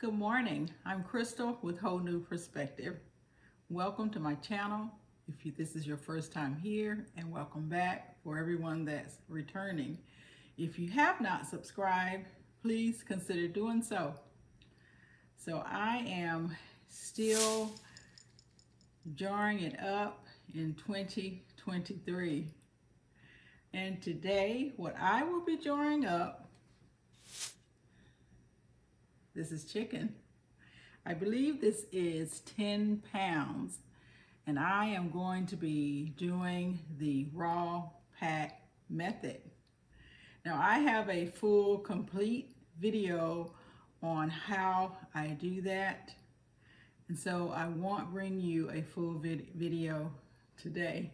Good morning. I'm Crystal with Whole New Perspective. Welcome to my channel. This is your first time here, and welcome back for everyone that's returning. If you have not subscribed, please consider doing so. So I am still jarring it up in 2023. And today, what I will be jarring up, this is chicken. I believe this is 10 pounds, and I am going to be doing the raw pack method. Now, I have a full, complete video on how I do that, and so I won't bring you a full video today.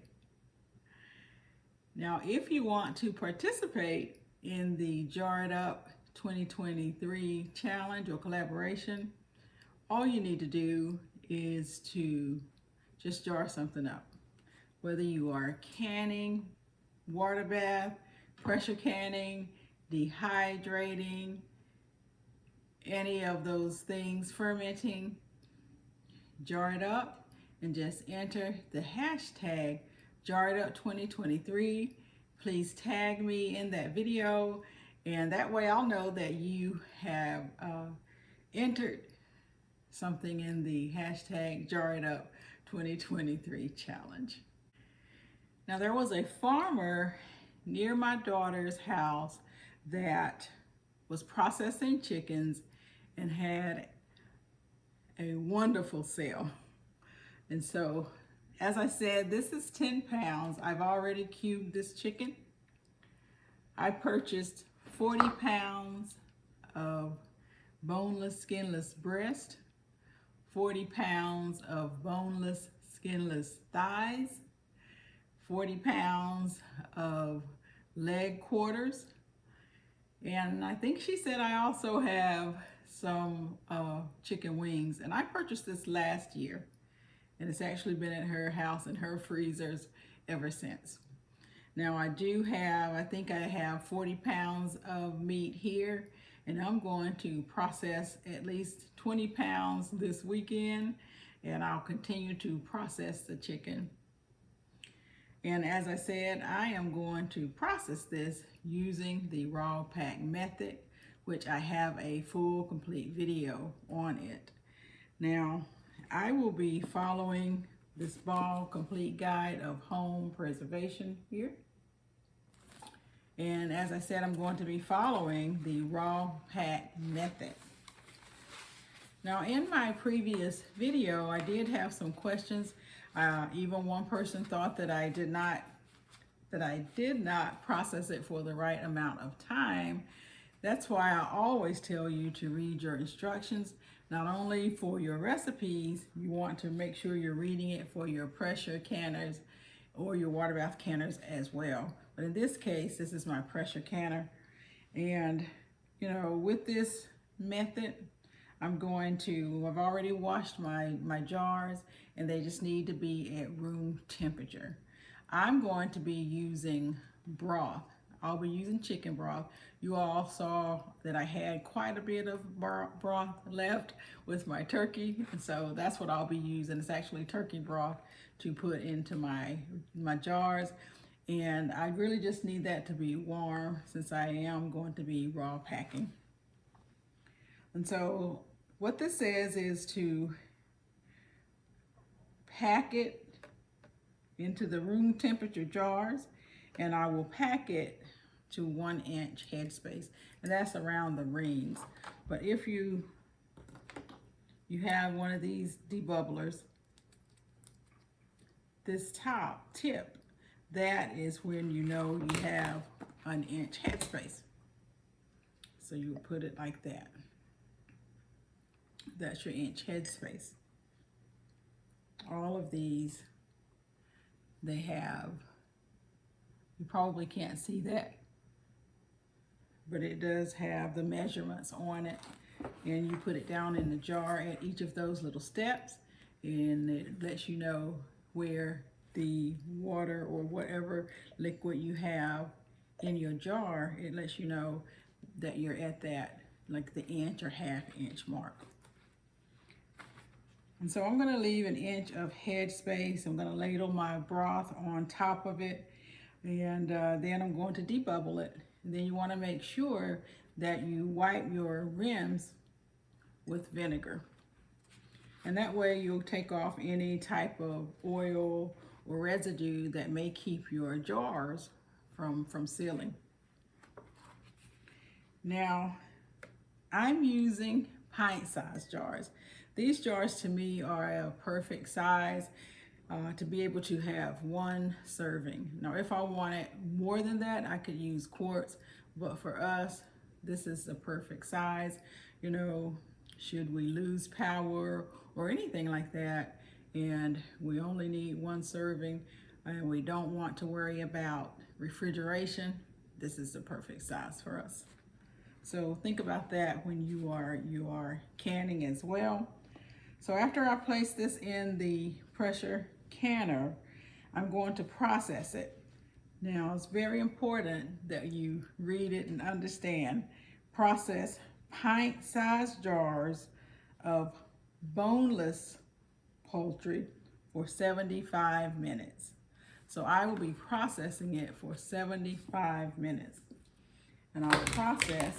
Now, if you want to participate in the Jar It Up 2023 challenge or collaboration, all you need to do is to just jar something up. Whether you are canning, water bath, pressure canning, dehydrating, any of those things, fermenting, jar it up and just enter the hashtag JarItUp2023. Please tag me in that video, and that way I'll know that you have entered something in the hashtag JarItUp2023 challenge. Now, there was a farmer near my daughter's house that was processing chickens and had a wonderful sale. And so, as I said, this is 10 pounds. I've already cubed this chicken. I purchased 40 pounds of boneless, skinless breast, 40 pounds of boneless, skinless thighs, 40 pounds of leg quarters, and I think she said I also have some chicken wings, and I purchased this last year, and it's actually been at her house in her freezers ever since. Now, I think I have 40 pounds of meat here, and I'm going to process at least 20 pounds this weekend, and I'll continue to process the chicken. And as I said, I am going to process this using the raw pack method, which I have a full, complete video on it. Now, I will be following this Ball Complete Guide of Home Preservation here. And as I said, I'm going to be following the raw pack method. Now, in my previous video, I did have some questions. Even one person thought that I did not process it for the right amount of time. That's why I always tell you to read your instructions. Not only for your recipes, you want to make sure you're reading it for your pressure canners or your water bath canners as well. But in this case, this is my pressure canner. And, with this method, I've already washed my jars, and they just need to be at room temperature. I'm going to be using broth. I'll be using chicken broth. You all saw that I had quite a bit of broth left with my turkey, and so that's what I'll be using. It's actually turkey broth to put into my jars, and I really just need that to be warm since I am going to be raw packing. And so what this says is to pack it into the room temperature jars, and I will pack it to 1 inch headspace, and that's around the rings. But if you have one of these debubblers, this top tip, that is when you know you have 1 inch headspace. So you put it like that. That's your inch headspace. All of these, they have, you probably can't see that, but it does have the measurements on it, and you put it down in the jar at each of those little steps, and it lets you know where the water or whatever liquid you have in your jar, it lets you know that you're at that, like the inch or half inch mark. And so I'm going to leave an inch of head space. I'm going to ladle my broth on top of it, and then I'm going to debubble it. And then you want to make sure that you wipe your rims with vinegar. And that way you'll take off any type of oil or residue that may keep your jars from sealing. Now, I'm using pint-sized jars. These jars to me are a perfect size to be able to have one serving. Now, if I wanted more than that, I could use quarts, but for us, this is the perfect size. You know, should we lose power or anything like that, and we only need one serving, and we don't want to worry about refrigeration, this is the perfect size for us. So think about that when you are canning as well. So after I place this in the pressure canner, I'm going to process it. Now, it's very important that you read it and understand. Process pint-sized jars of boneless poultry for 75 minutes. So I will be processing it for 75 minutes. And I'll process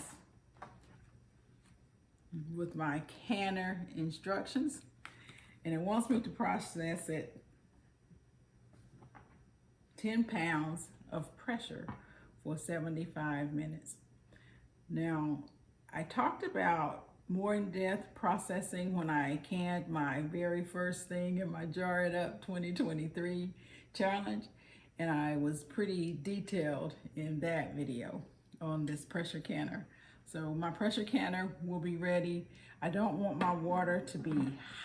with my canner instructions. And it wants me to process it 10 pounds of pressure for 75 minutes. Now, I talked about more in-depth processing when I canned my very first thing in my Jar It Up 2023 challenge, and I was pretty detailed in that video on this pressure canner. So my pressure canner will be ready. I don't want my water to be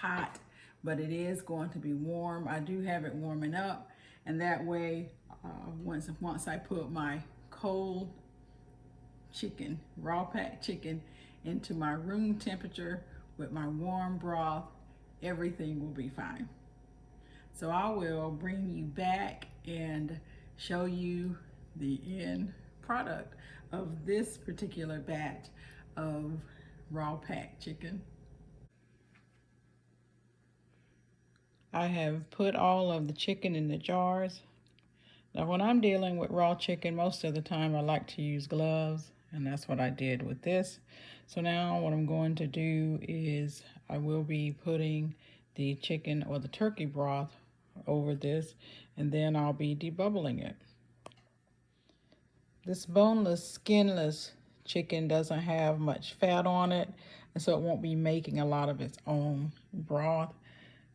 hot, but it is going to be warm. I do have it warming up, and that way once I put my cold chicken, raw packed chicken, into my room temperature with my warm broth, everything will be fine. So I will bring you back and show you the end product of this particular batch of raw packed chicken. I have put all of the chicken in the jars. Now when I'm dealing with raw chicken, most of the time I like to use gloves, and that's what I did with this. So now what I'm going to do is I will be putting the chicken or the turkey broth over this, and then I'll be debubbling it. This boneless, skinless chicken doesn't have much fat on it, and so it won't be making a lot of its own broth.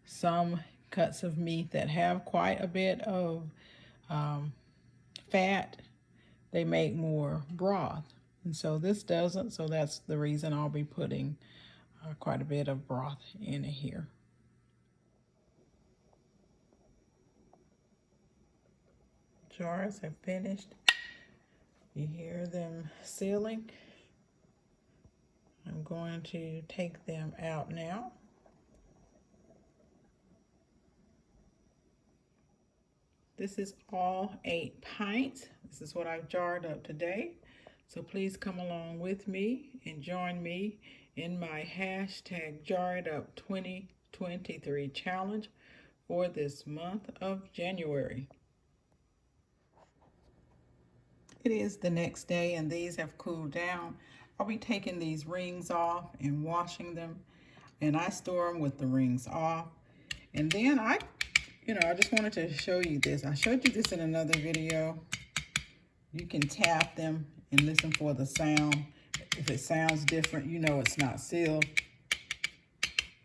Some cuts of meat that have quite a bit of fat, they make more broth. And so this doesn't, so that's the reason I'll be putting quite a bit of broth in here. Jars have finished. You hear them sealing. I'm going to take them out now. This is all 8 pints. This is what I've jarred up today. So please come along with me and join me in my hashtag Jar It Up 2023 challenge for this month of January. It is the next day and these have cooled down. I'll be taking these rings off and washing them, and I store them with the rings off. And then I just wanted to show you this. I showed you this in another video. You can tap them and listen for the sound. If it sounds different, you know it's not sealed.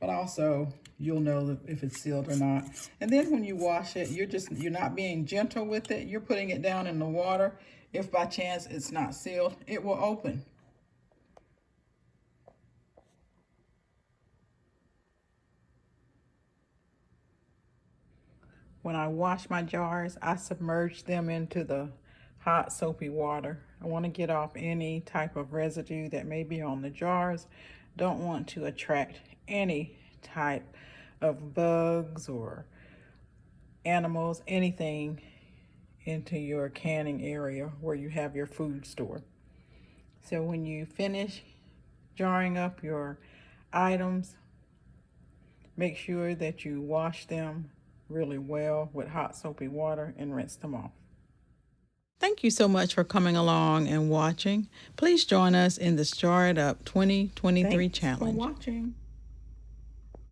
But also, you'll know if it's sealed or not. And then when you wash it, you're not being gentle with it. You're putting it down in the water. If by chance it's not sealed, it will open. When I wash my jars, I submerge them into the hot soapy water. I want to get off any type of residue that may be on the jars. Don't want to attract any type of bugs or animals, anything into your canning area where you have your food stored. So when you finish jarring up your items, Make sure that you wash them really well with hot soapy water and rinse them off. Thank you so much for coming along and watching. Please join us in the Jar It Up 2023 challenge. Thanks for watching.